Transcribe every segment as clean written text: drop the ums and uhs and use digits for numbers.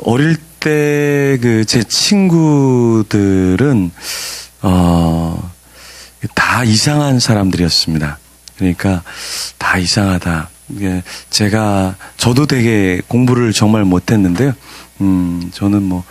어릴 때 제 친구들은 다 이상한 사람들이었습니다. 그러니까 다 이상하다. 저도 되게 공부를 정말 못했는데요. 저는 뭐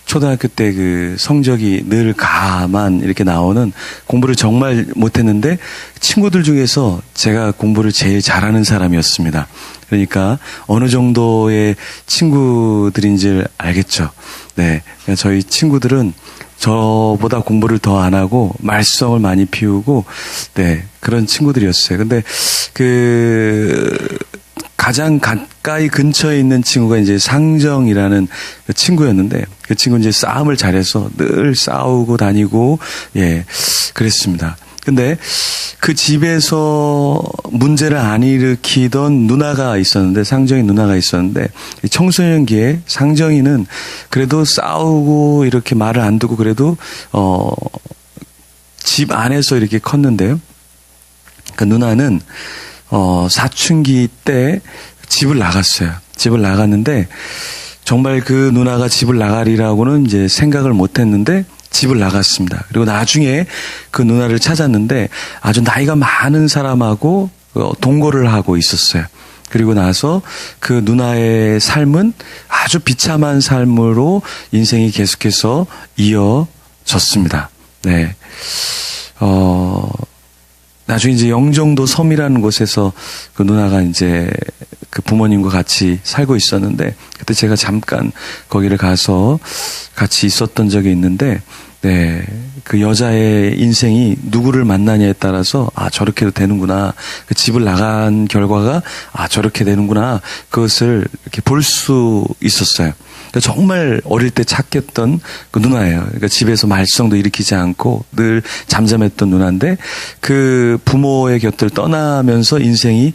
초등학교 때 성적이 늘 가만 이렇게 나오는 공부를 정말 못했는데 친구들 중에서 제가 공부를 제일 잘하는 사람이었습니다. 그러니까 어느 정도의 친구들인지 알겠죠. 네, 그러니까 저희 친구들은 저보다 공부를 더 안 하고 말썽을 많이 피우고 네, 그런 친구들이었어요. 근데 가장 가까이 근처에 있는 친구가 이제 상정이라는 그 친구였는데 그 친구는 이제 싸움을 잘해서 늘 싸우고 다니고 예, 그랬습니다. 근데 그 집에서 문제를 안 일으키던 누나가 있었는데, 상정이 누나가 있었는데, 청소년기에 상정이는 그래도 싸우고 이렇게 말을 안 듣고 그래도, 집 안에서 이렇게 컸는데요. 그 누나는, 사춘기 때 집을 나갔어요. 집을 나갔는데, 정말 그 누나가 집을 나가리라고는 이제 생각을 못 했는데, 집을 나갔습니다. 그리고 나중에 그 누나를 찾았는데 아주 나이가 많은 사람하고 동거를 하고 있었어요. 그리고 나서 그 누나의 삶은 아주 비참한 삶으로 인생이 계속해서 이어졌습니다. 네. 나중에 이제 영종도 섬이라는 곳에서 그 누나가 이제 그 부모님과 같이 살고 있었는데 그때 제가 잠깐 거기를 가서 같이 있었던 적이 있는데 네, 그 여자의 인생이 누구를 만나냐에 따라서 저렇게도 되는구나. 그 집을 나간 결과가 저렇게 되는구나. 그것을 이렇게 볼 수 있었어요. 그러니까 정말 어릴 때 착했던 그 누나예요. 그러니까 집에서 말썽도 일으키지 않고 늘 잠잠했던 누나인데 그 부모의 곁을 떠나면서 인생이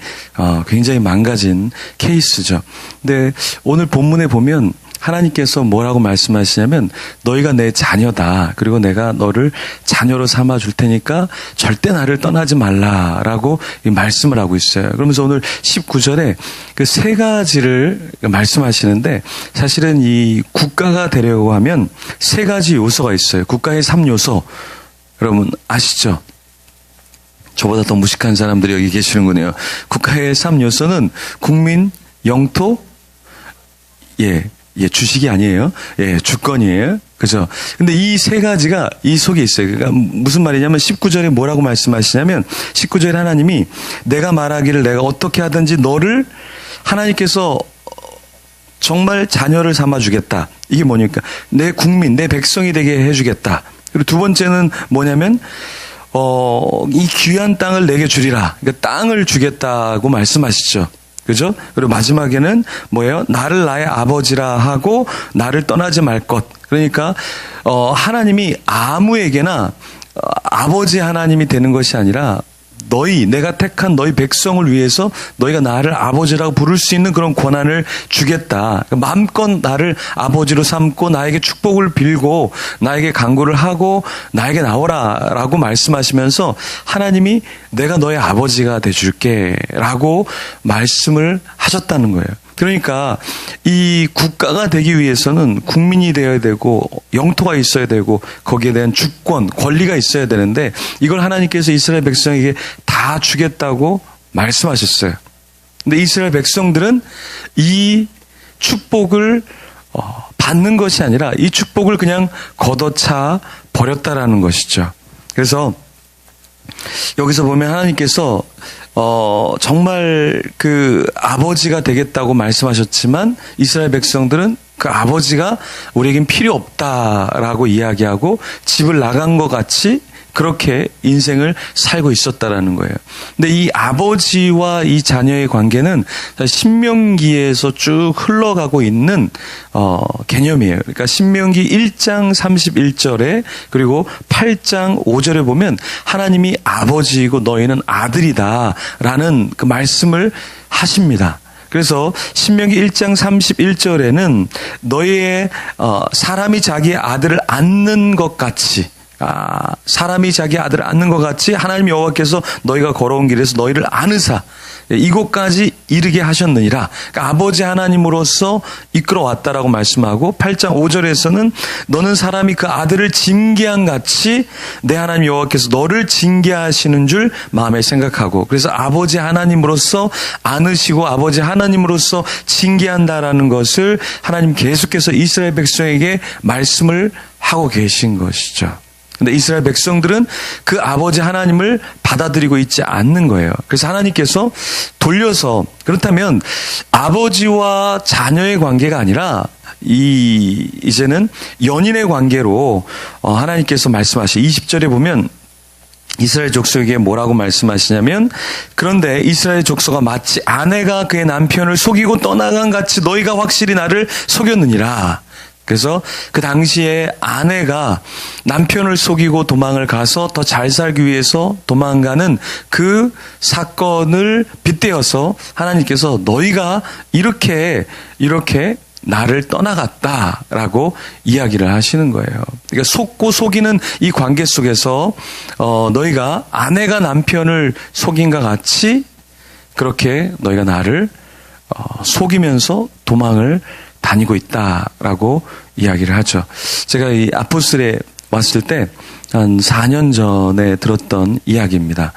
굉장히 망가진 케이스죠. 근데 오늘 본문에 보면 하나님께서 뭐라고 말씀하시냐면 너희가 내 자녀다. 그리고 내가 너를 자녀로 삼아 줄 테니까 절대 나를 떠나지 말라라고 말씀을 하고 있어요. 그러면서 오늘 19절에 그 세 가지를 말씀하시는데 사실은 이 국가가 되려고 하면 세 가지 요소가 있어요. 국가의 3요소. 여러분 아시죠? 저보다 더 무식한 사람들이 여기 계시는군요. 국가의 3요소는 국민, 영토, 주식이 아니에요. 예, 주권이에요. 그죠? 근데 이 세 가지가 이 속에 있어요. 그러니까 무슨 말이냐면 19절에 뭐라고 말씀하시냐면 19절에 하나님이 내가 말하기를 내가 어떻게 하든지 너를 하나님께서 정말 자녀를 삼아주겠다. 이게 뭐니까? 내 국민, 내 백성이 되게 해주겠다. 그리고 두 번째는 뭐냐면 이 귀한 땅을 내게 주리라. 그러니까 땅을 주겠다고 말씀하시죠. 그죠? 그리고 마지막에는 뭐예요? 나를 나의 아버지라 하고 나를 떠나지 말 것. 그러니까 하나님이 아무에게나 아버지 하나님이 되는 것이 아니라 내가 택한 너희 백성을 위해서 너희가 나를 아버지라고 부를 수 있는 그런 권한을 주겠다. 마음껏 나를 아버지로 삼고 나에게 축복을 빌고 나에게 간구를 하고 나에게 나오라라고 말씀하시면서 하나님이 내가 너의 아버지가 돼줄게 라고 말씀을 하셨다는 거예요. 그러니까 이 국가가 되기 위해서는 국민이 되어야 되고 영토가 있어야 되고 거기에 대한 주권, 권리가 있어야 되는데 이걸 하나님께서 이스라엘 백성에게 다 주겠다고 말씀하셨어요. 근데 이스라엘 백성들은 이 축복을 받는 것이 아니라 이 축복을 그냥 걷어차 버렸다라는 것이죠. 그래서 여기서 보면 하나님께서 정말 그 아버지가 되겠다고 말씀하셨지만 이스라엘 백성들은 그 아버지가 우리에겐 필요 없다라고 이야기하고 집을 나간 것 같이 그렇게 인생을 살고 있었다라는 거예요. 근데 이 아버지와 이 자녀의 관계는 신명기에서 쭉 흘러가고 있는 개념이에요. 그러니까 신명기 1장 31절에 그리고 8장 5절에 보면 하나님이 아버지이고 너희는 아들이다라는 그 말씀을 하십니다. 그래서 신명기 1장 31절에는 너희의 사람이 자기의 아들을 안는 것 같이 사람이 자기 아들을 안는 것 같이 하나님 여호와께서 너희가 걸어온 길에서 너희를 안으사 이곳까지 이르게 하셨느니라. 그러니까 아버지 하나님으로서 이끌어왔다라고 말씀하고 8장 5절에서는 너는 사람이 그 아들을 징계한 같이 내 하나님 여호와께서 너를 징계하시는 줄 마음에 생각하고, 그래서 아버지 하나님으로서 안으시고 아버지 하나님으로서 징계한다라는 것을 하나님 계속해서 이스라엘 백성에게 말씀을 하고 계신 것이죠. 근데 이스라엘 백성들은 그 아버지 하나님을 받아들이고 있지 않는 거예요. 그래서 하나님께서 돌려서, 그렇다면 아버지와 자녀의 관계가 아니라 이제는 연인의 관계로 하나님께서 말씀하시 20절에 보면 이스라엘 족속에게 뭐라고 말씀하시냐면, 그런데 이스라엘 족속아 마치 아내가 그의 남편을 속이고 떠나간 같이 너희가 확실히 나를 속였느니라. 그래서 그 당시에 아내가 남편을 속이고 도망을 가서 더 잘 살기 위해서 도망가는 그 사건을 빗대어서 하나님께서 너희가 이렇게 나를 떠나갔다라고 이야기를 하시는 거예요. 그러니까 속고 속이는 이 관계 속에서 너희가 아내가 남편을 속인과 같이 그렇게 너희가 나를 속이면서 도망을 다니고 있다라고 이야기를 하죠. 제가 이 아포스에 왔을 때 한 4년 전에 들었던 이야기입니다.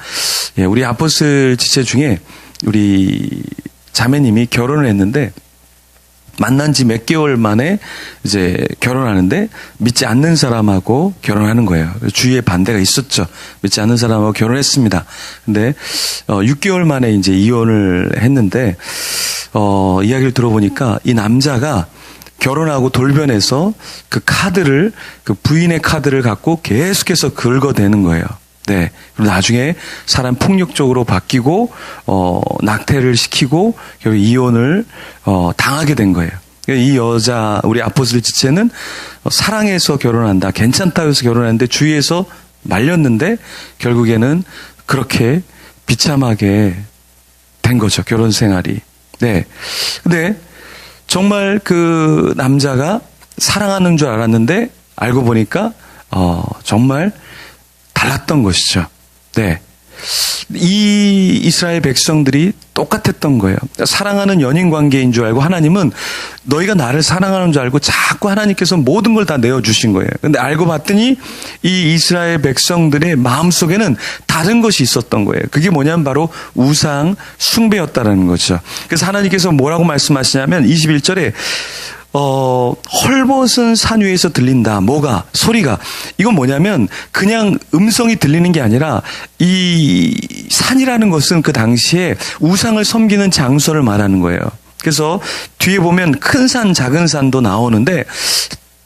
예, 우리 아포스 지체 중에 우리 자매님이 결혼을 했는데 만난 지 몇 개월 만에 이제 결혼하는데 믿지 않는 사람하고 결혼하는 거예요. 주위에 반대가 있었죠. 믿지 않는 사람하고 결혼했습니다. 근데 6개월 만에 이제 이혼을 했는데 이야기를 들어보니까 이 남자가 결혼하고 돌변해서 그 부인의 카드를 갖고 계속해서 긁어대는 거예요. 네. 그리고 나중에 사람 폭력적으로 바뀌고, 낙태를 시키고, 결국 이혼을, 당하게 된 거예요. 이 여자, 우리 아포스들 지체는 사랑해서 결혼한다, 괜찮다고 해서 결혼했는데 주위에서 말렸는데, 결국에는 그렇게 비참하게 된 거죠. 결혼 생활이. 네. 근데, 정말 그 남자가 사랑하는 줄 알았는데, 알고 보니까, 정말 달랐던 것이죠. 네. 이 이스라엘 백성들이 똑같았던 거예요. 사랑하는 연인 관계인 줄 알고 하나님은 너희가 나를 사랑하는 줄 알고 자꾸 하나님께서 모든 걸 다 내어주신 거예요. 근데 알고 봤더니 이 이스라엘 백성들의 마음속에는 다른 것이 있었던 거예요. 그게 뭐냐면 바로 우상 숭배였다라는 거죠. 그래서 하나님께서 뭐라고 말씀하시냐면 21절에 헐벗은 산 위에서 들린다. 뭐가? 소리가. 이건 뭐냐면 그냥 음성이 들리는 게 아니라 이 산이라는 것은 그 당시에 우상을 섬기는 장소를 말하는 거예요. 그래서 뒤에 보면 큰 산, 작은 산도 나오는데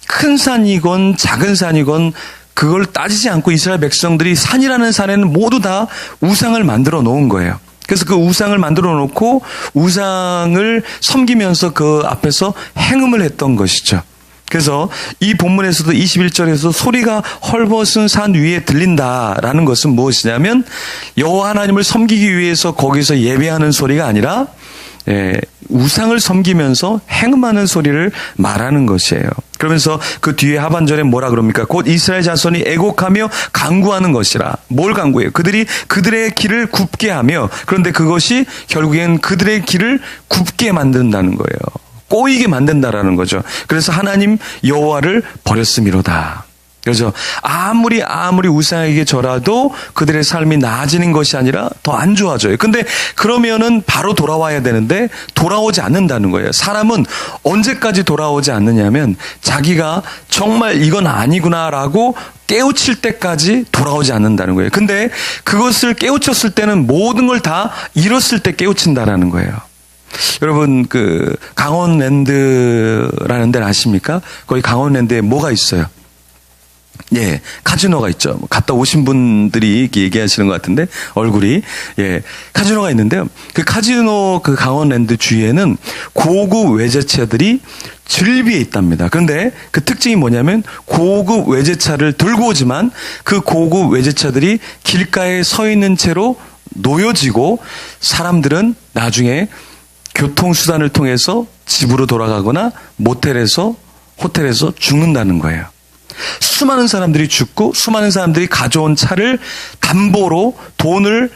큰 산이건 작은 산이건 그걸 따지지 않고 이스라엘 백성들이 산이라는 산에는 모두 다 우상을 만들어 놓은 거예요. 그래서 그 우상을 만들어 놓고 우상을 섬기면서 그 앞에서 행음을 했던 것이죠. 그래서 이 본문에서도 21절에서 소리가 헐벗은 산 위에 들린다라는 것은 무엇이냐면 여호와 하나님을 섬기기 위해서 거기서 예배하는 소리가 아니라 우상을 섬기면서 행음하는 소리를 말하는 것이에요. 그러면서 그 뒤에 하반절에 뭐라 그럽니까? 곧 이스라엘 자손이 애곡하며 간구하는 것이라. 뭘 간구해요? 그들이 그들의 길을 굽게 하며, 그런데 그것이 결국엔 그들의 길을 굽게 만든다는 거예요. 꼬이게 만든다라는 거죠. 그래서 하나님 여호와를 버렸음이로다. 그래서 아무리 우상에게 절하도 그들의 삶이 나아지는 것이 아니라 더 안 좋아져요. 근데 그러면은 바로 돌아와야 되는데 돌아오지 않는다는 거예요. 사람은 언제까지 돌아오지 않느냐면 자기가 정말 이건 아니구나라고 깨우칠 때까지 돌아오지 않는다는 거예요. 근데 그것을 깨우쳤을 때는 모든 걸 다 잃었을 때 깨우친다라는 거예요. 여러분 그 강원랜드라는 데를 아십니까? 거기 강원랜드에 뭐가 있어요? 예, 카지노가 있죠. 갔다 오신 분들이 이렇게 얘기하시는 것 같은데, 얼굴이. 예, 카지노가 있는데요. 그 카지노 그 강원랜드 주위에는 고급 외제차들이 즐비해 있답니다. 그런데 그 특징이 뭐냐면 고급 외제차를 들고 오지만 그 고급 외제차들이 길가에 서 있는 채로 놓여지고 사람들은 나중에 교통수단을 통해서 집으로 돌아가거나 모텔에서, 호텔에서 죽는다는 거예요. 수많은 사람들이 죽고 수많은 사람들이 가져온 차를 담보로 돈을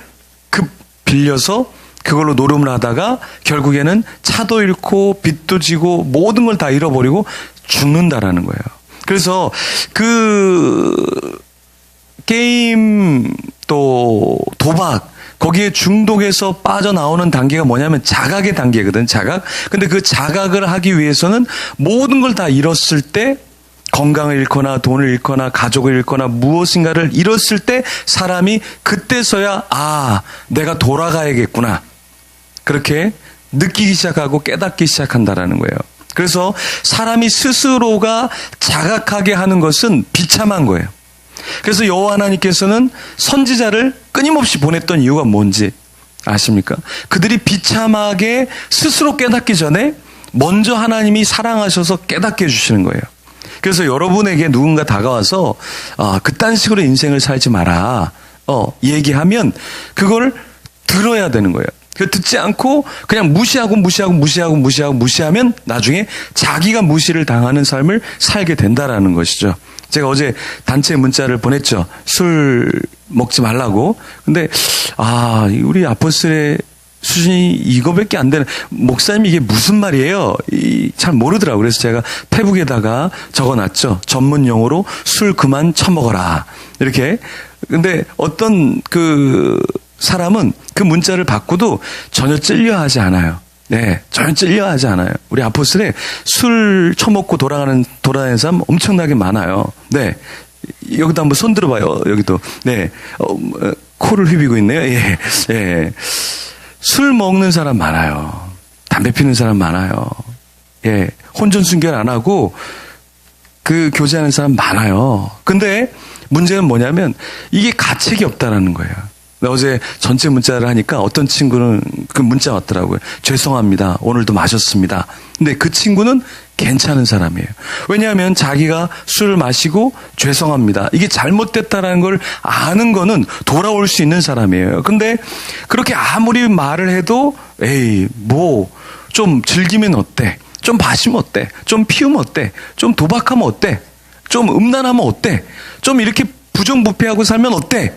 급 빌려서 그걸로 노름을 하다가 결국에는 차도 잃고 빚도 지고 모든 걸 다 잃어버리고 죽는다라는 거예요. 그래서 그 게임 또 도박 거기에 중독에서 빠져나오는 단계가 뭐냐면 자각의 단계거든. 자각. 근데 그 자각을 하기 위해서는 모든 걸 다 잃었을 때 건강을 잃거나 돈을 잃거나 가족을 잃거나 무엇인가를 잃었을 때 사람이 그때서야 내가 돌아가야겠구나. 그렇게 느끼기 시작하고 깨닫기 시작한다라는 거예요. 그래서 사람이 스스로가 자각하게 하는 것은 비참한 거예요. 그래서 여호와 하나님께서는 선지자를 끊임없이 보냈던 이유가 뭔지 아십니까? 그들이 비참하게 스스로 깨닫기 전에 먼저 하나님이 사랑하셔서 깨닫게 해주시는 거예요. 그래서 여러분에게 누군가 다가와서 그딴 식으로 인생을 살지 마라 얘기하면 그걸 들어야 되는 거예요. 듣지 않고 그냥 무시하면 나중에 자기가 무시를 당하는 삶을 살게 된다라는 것이죠. 제가 어제 단체 문자를 보냈죠. 술 먹지 말라고. 근데 우리 아포스의 수준이 이거밖에 안 되는, 목사님 이게 무슨 말이에요? 잘 모르더라고요. 그래서 제가 페북에다가 적어놨죠. 전문 용어로 술 그만 처먹어라. 이렇게. 근데 어떤 그 사람은 그 문자를 받고도 전혀 찔려하지 않아요. 네, 전혀 찔려하지 않아요. 우리 아포스에 술 처먹고 돌아다니는 사람 엄청나게 많아요. 네, 여기도 한번 손 들어봐요. 여기도. 네, 코를 휘비고 있네요. 예, 예. 술 먹는 사람 많아요. 담배 피는 사람 많아요. 예, 혼전 순결 안 하고 그 교제하는 사람 많아요. 근데 문제는 뭐냐면 이게 가책이 없다라는 거예요. 어제 전체 문자를 하니까 어떤 친구는 그 문자 왔더라고요. 죄송합니다. 오늘도 마셨습니다. 근데 그 친구는 괜찮은 사람이에요. 왜냐하면 자기가 술을 마시고 죄송합니다. 이게 잘못됐다라는 걸 아는 거는 돌아올 수 있는 사람이에요. 근데 그렇게 아무리 말을 해도 좀 즐기면 어때? 좀 마시면 어때? 좀 피우면 어때? 좀 도박하면 어때? 좀 음란하면 어때? 좀 이렇게 부정부패하고 살면 어때?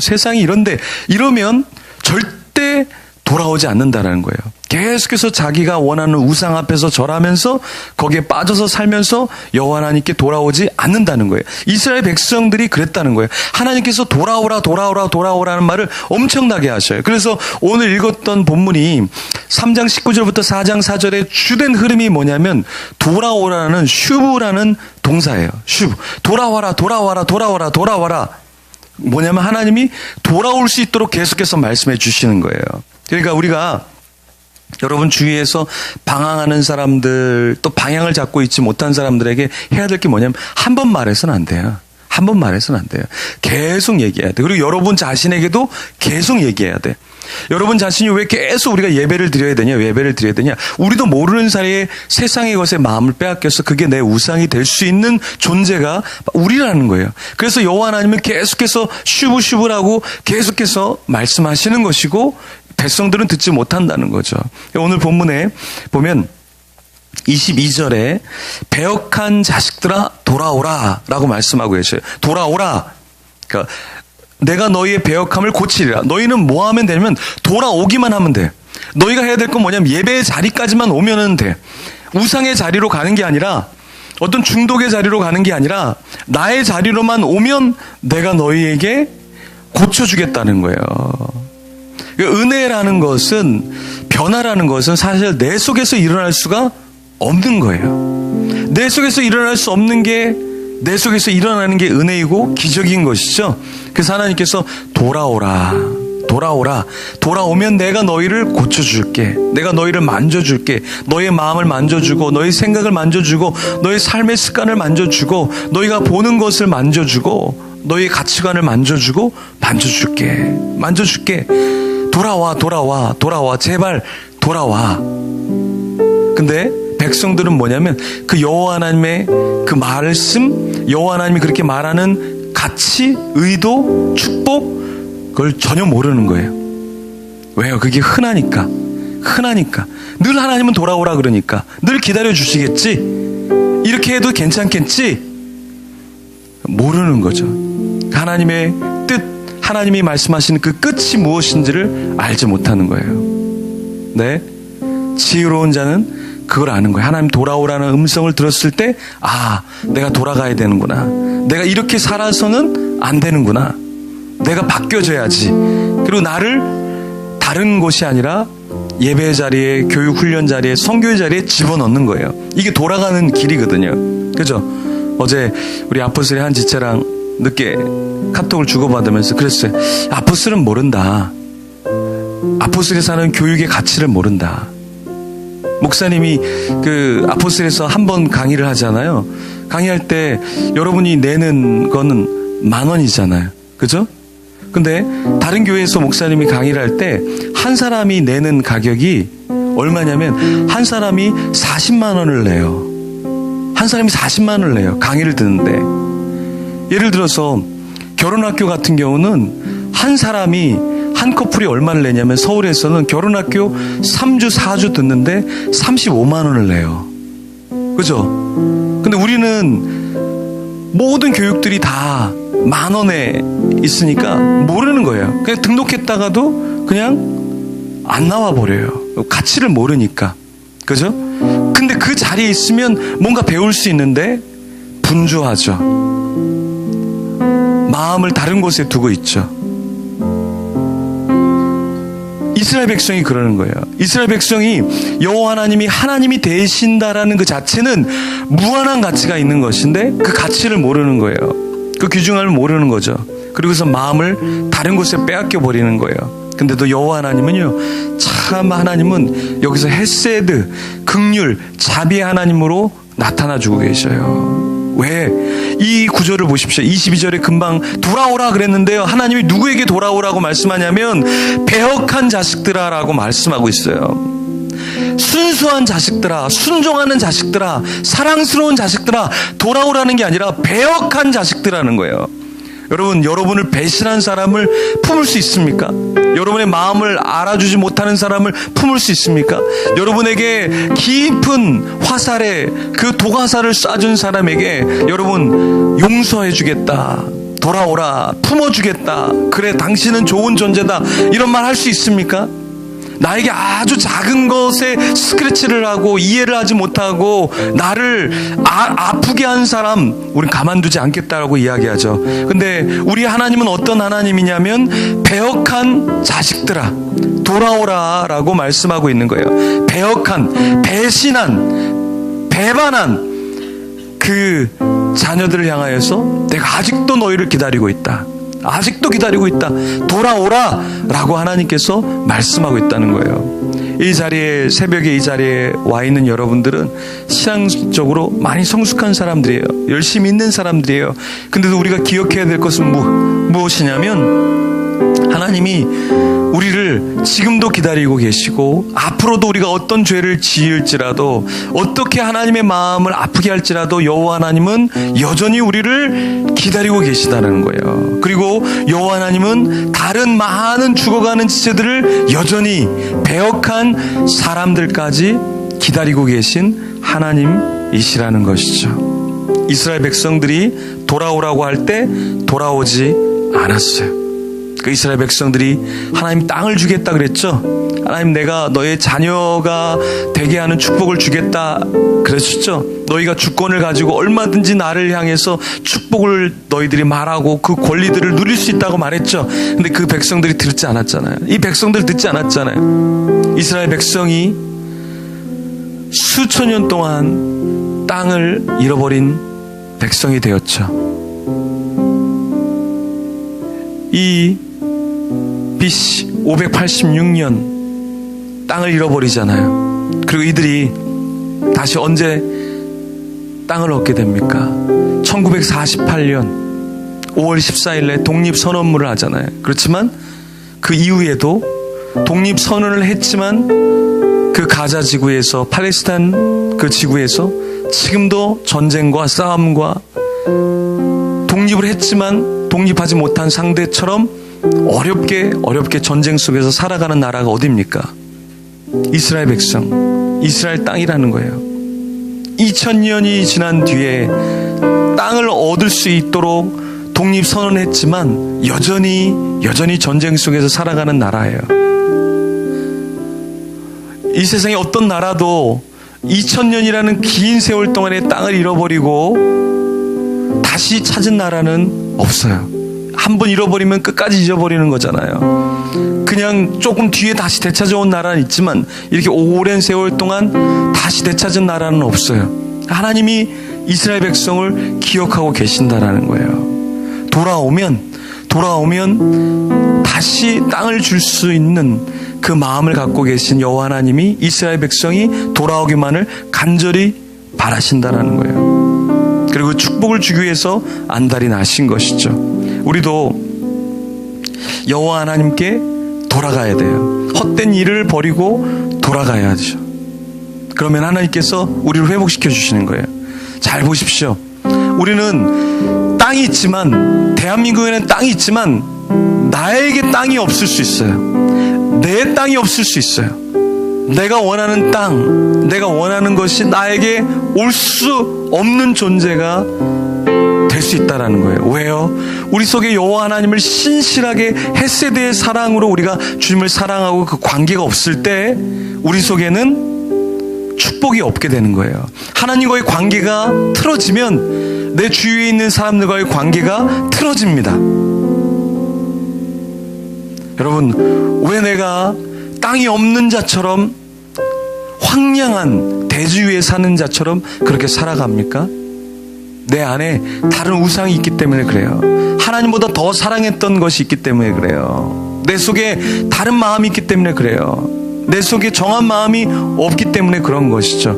세상이 이런데 이러면 절대 돌아오지 않는다라는 거예요. 계속해서 자기가 원하는 우상 앞에서 절하면서 거기에 빠져서 살면서 여호와 하나님께 돌아오지 않는다는 거예요. 이스라엘 백성들이 그랬다는 거예요. 하나님께서 돌아오라는 말을 엄청나게 하셔요. 그래서 오늘 읽었던 본문이 3장 19절부터 4장 4절의 주된 흐름이 뭐냐면 돌아오라는 슈브라는 동사예요. 슈브. 돌아와라. 뭐냐면 하나님이 돌아올 수 있도록 계속해서 말씀해 주시는 거예요. 그러니까 우리가 여러분 주위에서 방황하는 사람들, 또 방향을 잡고 있지 못한 사람들에게 해야 될 게 뭐냐면 한 번 말해서는 안 돼요. 한 번 말해서는 안 돼요. 계속 얘기해야 돼. 그리고 여러분 자신에게도 계속 얘기해야 돼. 여러분 자신이 왜 계속 우리가 예배를 드려야 되냐? 우리도 모르는 사이에 세상의 것에 마음을 빼앗겨서 그게 내 우상이 될 수 있는 존재가 우리라는 거예요. 그래서 여호와 하나님은 계속해서 슈브라고 계속해서 말씀하시는 것이고 백성들은 듣지 못한다는 거죠. 오늘 본문에 보면 22절에 배역한 자식들아 돌아오라 라고 말씀하고 계셔요. 돌아오라. 그러니까 내가 너희의 배역함을 고치리라. 너희는 뭐 하면 되냐면 돌아오기만 하면 돼. 너희가 해야 될 건 뭐냐면 예배의 자리까지만 오면은 돼. 우상의 자리로 가는 게 아니라 어떤 중독의 자리로 가는 게 아니라 나의 자리로만 오면 내가 너희에게 고쳐주겠다는 거예요. 은혜라는 것은, 변화라는 것은 사실 내 속에서 일어날 수가 없는 거예요. 내 속에서 일어날 수 없는 게, 내 속에서 일어나는 게 은혜이고 기적인 것이죠. 그래서 하나님께서 돌아오면 내가 너희를 고쳐줄게. 내가 너희를 만져줄게. 너의 마음을 만져주고, 너의 생각을 만져주고, 너의 삶의 습관을 만져주고, 너희가 보는 것을 만져주고, 너의 가치관을 만져주고, 만져줄게. 돌아와. 제발 돌아와. 근데 백성들은 뭐냐면 그 여호와 하나님의 그 말씀, 여호와 하나님이 그렇게 말하는 가치, 의도, 축복, 그걸 전혀 모르는 거예요. 왜요? 그게 흔하니까. 늘 하나님은 돌아오라 그러니까. 늘 기다려 주시겠지. 이렇게 해도 괜찮겠지. 모르는 거죠. 하나님의 뜻, 하나님이 말씀하시는 그 끝이 무엇인지를 알지 못하는 거예요. 네, 지혜로운 자는 그걸 아는 거예요. 하나님 돌아오라는 음성을 들었을 때, 아, 내가 돌아가야 되는구나. 내가 이렇게 살아서는 안 되는구나. 내가 바뀌어져야지. 그리고 나를 다른 곳이 아니라 예배 자리에, 교육 훈련 자리에, 선교의 자리에 집어넣는 거예요. 이게 돌아가는 길이거든요. 그죠? 어제 우리 아포슬의 한 지체랑 늦게 카톡을 주고받으면서 그랬어요. 아포슬은 모른다. 아포슬이 사는 교육의 가치를 모른다. 목사님이 그 아포슬에서 한 번 강의를 하잖아요. 강의할 때 여러분이 내는 거는 10,000원이잖아요. 그죠? 근데 다른 교회에서 목사님이 강의를 할 때 한 사람이 내는 가격이 얼마냐면 한 사람이 40만 원을 내요. 한 사람이 40만 원을 내요. 강의를 듣는데. 예를 들어서 결혼학교 같은 경우는 한 사람이 한 커플이 얼마를 내냐면 서울에서는 결혼학교 3주 4주 듣는데 35만 원을 내요. 그죠? 근데 우리는 모든 교육들이 다 10,000원에 있으니까 모르는 거예요. 그냥 등록했다가도 그냥 안 나와 버려요. 가치를 모르니까. 그죠? 근데 그 자리에 있으면 뭔가 배울 수 있는데 분주하죠. 마음을 다른 곳에 두고 있죠. 이스라엘 백성이 그러는 거예요. 이스라엘 백성이 여호와 하나님이 되신다라는 그 자체는 무한한 가치가 있는 것인데 그 가치를 모르는 거예요. 그 귀중함을 모르는 거죠. 그리고서 마음을 다른 곳에 빼앗겨 버리는 거예요. 근데도 여호와 하나님은요, 참 하나님은 여기서 헤세드, 긍휼, 자비의 하나님으로 나타나주고 계셔요. 왜? 이 구절을 보십시오. 22절에 금방 돌아오라 그랬는데요, 하나님이 누구에게 돌아오라고 말씀하냐면 배역한 자식들아 라고 말씀하고 있어요. 순수한 자식들아, 순종하는 자식들아, 사랑스러운 자식들아, 돌아오라는 게 아니라 배역한 자식들라는 거예요. 여러분, 여러분을 배신한 사람을 품을 수 있습니까? 여러분의 마음을 알아주지 못하는 사람을 품을 수 있습니까? 여러분에게 깊은 화살에 그 독화살을 쏴준 사람에게 여러분 용서해 주겠다, 돌아오라, 품어주겠다, 그래 당신은 좋은 존재다, 이런 말 할 수 있습니까? 나에게 아주 작은 것에 스크래치를 하고 이해를 하지 못하고 나를 아프게 한 사람 우린 가만두지 않겠다라고 이야기하죠. 근데 우리 하나님은 어떤 하나님이냐면 배역한 자식들아 돌아오라 라고 말씀하고 있는 거예요. 배역한, 배신한, 배반한 그 자녀들을 향하여서 내가 아직도 너희를 기다리고 있다, 아직도 기다리고 있다, 돌아오라 라고 하나님께서 말씀하고 있다는 거예요. 이 자리에, 새벽에 이 자리에 와 있는 여러분들은 신앙적으로 많이 성숙한 사람들이에요. 열심히 있는 사람들이에요. 근데도 우리가 기억해야 될 것은 무엇이냐면 하나님이 우리를 지금도 기다리고 계시고 앞으로도 우리가 어떤 죄를 지을지라도 어떻게 하나님의 마음을 아프게 할지라도 여호와 하나님은 여전히 우리를 기다리고 계시다는 거예요. 그리고 여호와 하나님은 다른 많은 죽어가는 지체들을 여전히 배역한 사람들까지 기다리고 계신 하나님이시라는 것이죠. 이스라엘 백성들이 돌아오라고 할 때 돌아오지 않았어요. 그 이스라엘 백성들이 하나님 땅을 주겠다 그랬죠. 하나님 내가 너의 자녀가 되게 하는 축복을 주겠다 그랬었죠. 너희가 주권을 가지고 얼마든지 나를 향해서 축복을 너희들이 말하고 그 권리들을 누릴 수 있다고 말했죠. 근데 그 백성들이 듣지 않았잖아요. 이 백성들 듣지 않았잖아요. 이스라엘 백성이 수천 년 동안 땅을 잃어버린 백성이 되었죠. 이 BC 586년 땅을 잃어버리잖아요. 그리고 이들이 다시 언제 땅을 얻게 됩니까? 1948년 5월 14일에 독립선언문을 하잖아요. 그렇지만 그 이후에도 독립선언을 했지만 그 가자 지구에서, 팔레스타인 그 지구에서 지금도 전쟁과 싸움과, 독립을 했지만 독립하지 못한 상대처럼 어렵게 전쟁 속에서 살아가는 나라가 어디입니까? 이스라엘 백성, 이스라엘 땅이라는 거예요. 2000년이 지난 뒤에 땅을 얻을 수 있도록 독립 선언했지만 여전히 전쟁 속에서 살아가는 나라예요. 이 세상에 어떤 나라도 2000년이라는 긴 세월 동안의 땅을 잃어버리고 다시 찾은 나라는 없어요. 한번 잃어버리면 끝까지 잊어버리는 거잖아요. 그냥 조금 뒤에 다시 되찾아온 나라는 있지만 이렇게 오랜 세월 동안 다시 되찾은 나라는 없어요. 하나님이 이스라엘 백성을 기억하고 계신다라는 거예요. 돌아오면 다시 땅을 줄 수 있는 그 마음을 갖고 계신 여호와 하나님이 이스라엘 백성이 돌아오기만을 간절히 바라신다라는 거예요. 그리고 축복을 주기 위해서 안달이 나신 것이죠. 우리도 여호와 하나님께 돌아가야 돼요. 헛된 일을 버리고 돌아가야죠. 그러면 하나님께서 우리를 회복시켜 주시는 거예요. 잘 보십시오. 우리는 땅이 있지만, 대한민국에는 땅이 있지만 나에게 땅이 없을 수 있어요. 내 땅이 없을 수 있어요. 내가 원하는 땅, 내가 원하는 것이 나에게 올 수 없는 존재가 될 수 있다는 거예요. 왜요? 우리 속에 여호와 하나님을 신실하게 헤세드의 사랑으로 우리가 주님을 사랑하고 그 관계가 없을 때 우리 속에는 축복이 없게 되는 거예요. 하나님과의 관계가 틀어지면 내 주위에 있는 사람들과의 관계가 틀어집니다. 여러분, 왜 내가 땅이 없는 자처럼 황량한 대지 위에 사는 자처럼 그렇게 살아갑니까? 내 안에 다른 우상이 있기 때문에 그래요. 하나님보다 더 사랑했던 것이 있기 때문에 그래요. 내 속에 다른 마음이 있기 때문에 그래요. 내 속에 정한 마음이 없기 때문에 그런 것이죠.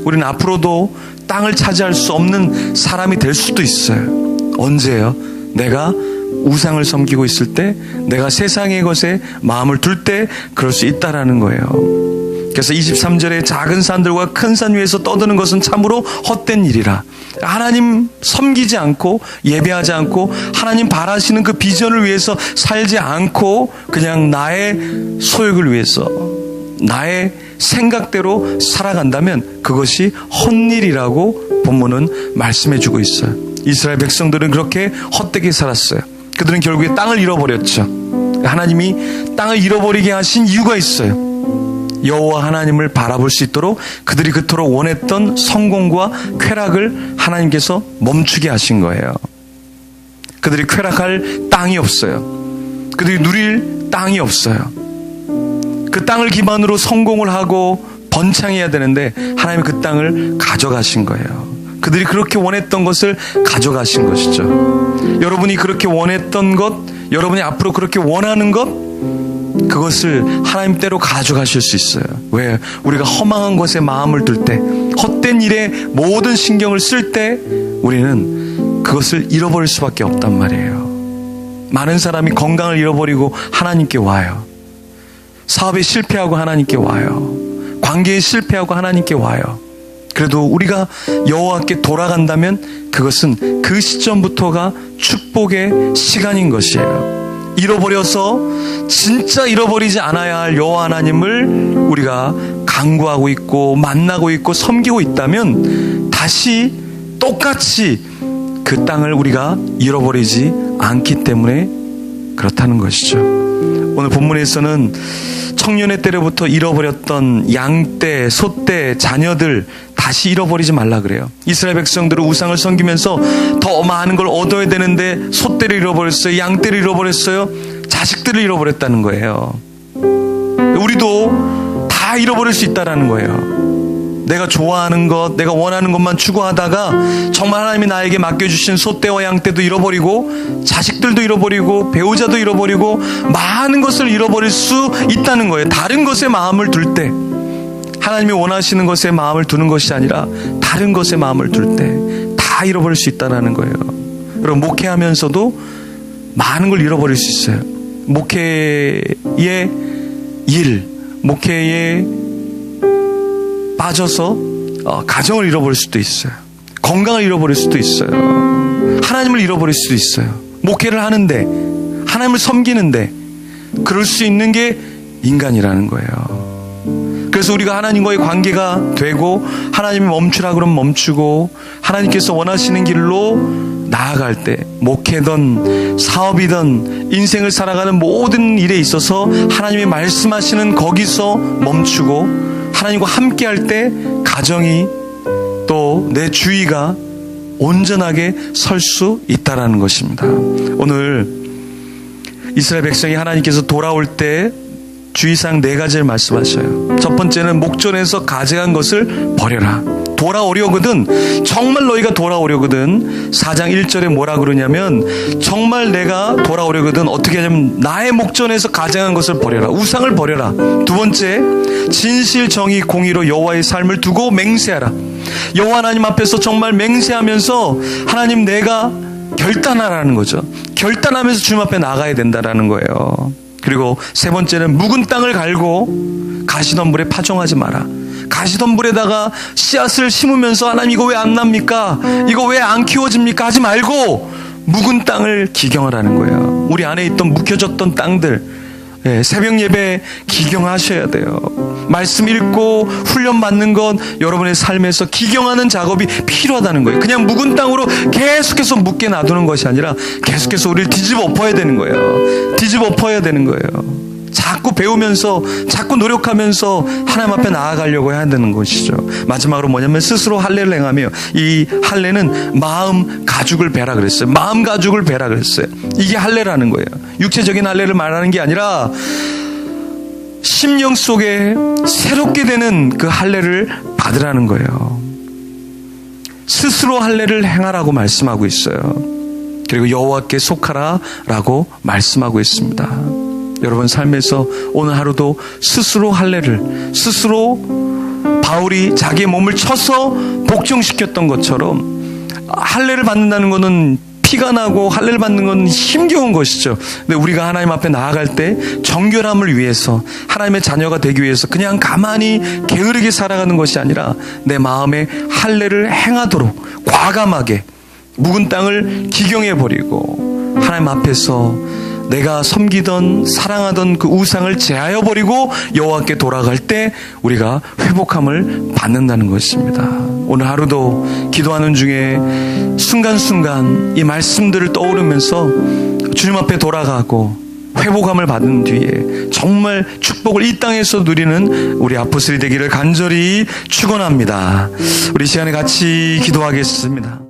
우리는 앞으로도 땅을 차지할 수 없는 사람이 될 수도 있어요. 언제요? 내가 우상을 섬기고 있을 때, 내가 세상의 것에 마음을 둘 때 그럴 수 있다라는 거예요. 그래서 23절에 작은 산들과 큰 산 위에서 떠드는 것은 참으로 헛된 일이라. 하나님 섬기지 않고 예배하지 않고 하나님 바라시는 그 비전을 위해서 살지 않고 그냥 나의 소욕을 위해서 나의 생각대로 살아간다면 그것이 헛일이라고 본문은 말씀해주고 있어요. 이스라엘 백성들은 그렇게 헛되게 살았어요. 그들은 결국에 땅을 잃어버렸죠. 하나님이 땅을 잃어버리게 하신 이유가 있어요. 여호와 하나님을 바라볼 수 있도록 그들이 그토록 원했던 성공과 쾌락을 하나님께서 멈추게 하신 거예요. 그들이 쾌락할 땅이 없어요. 그들이 누릴 땅이 없어요. 그 땅을 기반으로 성공을 하고 번창해야 되는데 하나님이 그 땅을 가져가신 거예요. 그들이 그렇게 원했던 것을 가져가신 것이죠. 여러분이 그렇게 원했던 것, 여러분이 앞으로 그렇게 원하는 것, 그것을 하나님대로 가져가실 수 있어요. 왜? 우리가 허망한 것에 마음을 둘 때, 헛된 일에 모든 신경을 쓸 때 우리는 그것을 잃어버릴 수밖에 없단 말이에요. 많은 사람이 건강을 잃어버리고 하나님께 와요. 사업에 실패하고 하나님께 와요. 관계에 실패하고 하나님께 와요. 그래도 우리가 여호와께 돌아간다면 그것은 그 시점부터가 축복의 시간인 것이에요. 잃어버려서 진짜 잃어버리지 않아야 할 여호와 하나님을 우리가 간구하고 있고 만나고 있고 섬기고 있다면 다시 똑같이 그 땅을 우리가 잃어버리지 않기 때문에 그렇다는 것이죠. 오늘 본문에서는 청년의 때로부터 잃어버렸던 양떼, 소떼, 자녀들 다시 잃어버리지 말라 그래요. 이스라엘 백성들은 우상을 섬기면서 더 많은 걸 얻어야 되는데 소떼를 잃어버렸어요. 양떼를 잃어버렸어요. 자식들을 잃어버렸다는 거예요. 우리도 다 잃어버릴 수 있다는 거예요. 내가 좋아하는 것, 내가 원하는 것만 추구하다가 정말 하나님이 나에게 맡겨주신 소떼와 양떼도 잃어버리고 자식들도 잃어버리고 배우자도 잃어버리고 많은 것을 잃어버릴 수 있다는 거예요. 다른 것에 마음을 둘 때, 하나님이 원하시는 것에 마음을 두는 것이 아니라 다른 것에 마음을 둘 때 다 잃어버릴 수 있다는 거예요. 여러분, 목회하면서도 많은 걸 잃어버릴 수 있어요. 목회의 일, 목회에 빠져서 가정을 잃어버릴 수도 있어요. 건강을 잃어버릴 수도 있어요. 하나님을 잃어버릴 수도 있어요. 목회를 하는데, 하나님을 섬기는데 그럴 수 있는 게 인간이라는 거예요. 그래서 우리가 하나님과의 관계가 되고 하나님이 멈추라 그러면 멈추고 하나님께서 원하시는 길로 나아갈 때, 목회든 사업이든 인생을 살아가는 모든 일에 있어서 하나님이 말씀하시는 거기서 멈추고 하나님과 함께 할 때 가정이 또 내 주위가 온전하게 설 수 있다라는 것입니다. 오늘 이스라엘 백성이 하나님께서 돌아올 때 주의사항 4가지를 말씀하셔요. 첫 번째는 목전에서 가증한 것을 버려라. 돌아오려거든, 정말 너희가 돌아오려거든 4장 1절에 뭐라 그러냐면, 정말 내가 돌아오려거든 어떻게 하냐면 나의 목전에서 가증한 것을 버려라. 우상을 버려라. 두 번째, 진실 정의 공의로 여호와의 삶을 두고 맹세하라. 여호와 하나님 앞에서 정말 맹세하면서 하나님 내가 결단하라는 거죠. 결단하면서 주님 앞에 나가야 된다라는 거예요. 그리고 세 번째는 묵은 땅을 갈고 가시덤불에 파종하지 마라. 가시덤불에다가 씨앗을 심으면서 하나님 이거 왜 안 납니까? 이거 왜 안 키워집니까? 하지 말고 묵은 땅을 기경하라는 거예요. 우리 안에 있던 묵혀졌던 땅들, 새벽 예배 기경하셔야 돼요. 말씀 읽고 훈련 받는 건 여러분의 삶에서 기경하는 작업이 필요하다는 거예요. 그냥 묵은 땅으로 계속해서 묵게 놔두는 것이 아니라 계속해서 우리를 뒤집어 엎어야 되는 거예요. 뒤집어 엎어야 되는 거예요. 자꾸 배우면서 자꾸 노력하면서 하나님 앞에 나아가려고 해야 되는 것이죠. 마지막으로 뭐냐면 스스로 할례를 행하며, 이 할례는 마음 가죽을 베라 그랬어요. 마음 가죽을 베라 그랬어요. 이게 할례라는 거예요. 육체적인 할례를 말하는 게 아니라 심령 속에 새롭게 되는 그 할례를 받으라는 거예요. 스스로 할례를 행하라고 말씀하고 있어요. 그리고 여호와께 속하라라고 말씀하고 있습니다. 여러분 삶에서 오늘 하루도 스스로 할례를, 스스로 바울이 자기의 몸을 쳐서 복종시켰던 것처럼, 할례를 받는다는 것은 피가 나고 할례를 받는 건 힘겨운 것이죠. 근데 우리가 하나님 앞에 나아갈 때 정결함을 위해서, 하나님의 자녀가 되기 위해서 그냥 가만히 게으르게 살아가는 것이 아니라 내 마음에 할례를 행하도록 과감하게 묵은 땅을 기경해버리고 하나님 앞에서 내가 섬기던 사랑하던 그 우상을 제하여 버리고 여호와께 돌아갈 때 우리가 회복함을 받는다는 것입니다. 오늘 하루도 기도하는 중에 순간순간 이 말씀들을 떠오르면서 주님 앞에 돌아가고 회복함을 받은 뒤에 정말 축복을 이 땅에서 누리는 우리 아포스리 되기를 간절히 축원합니다. 우리 시간에 같이 기도하겠습니다.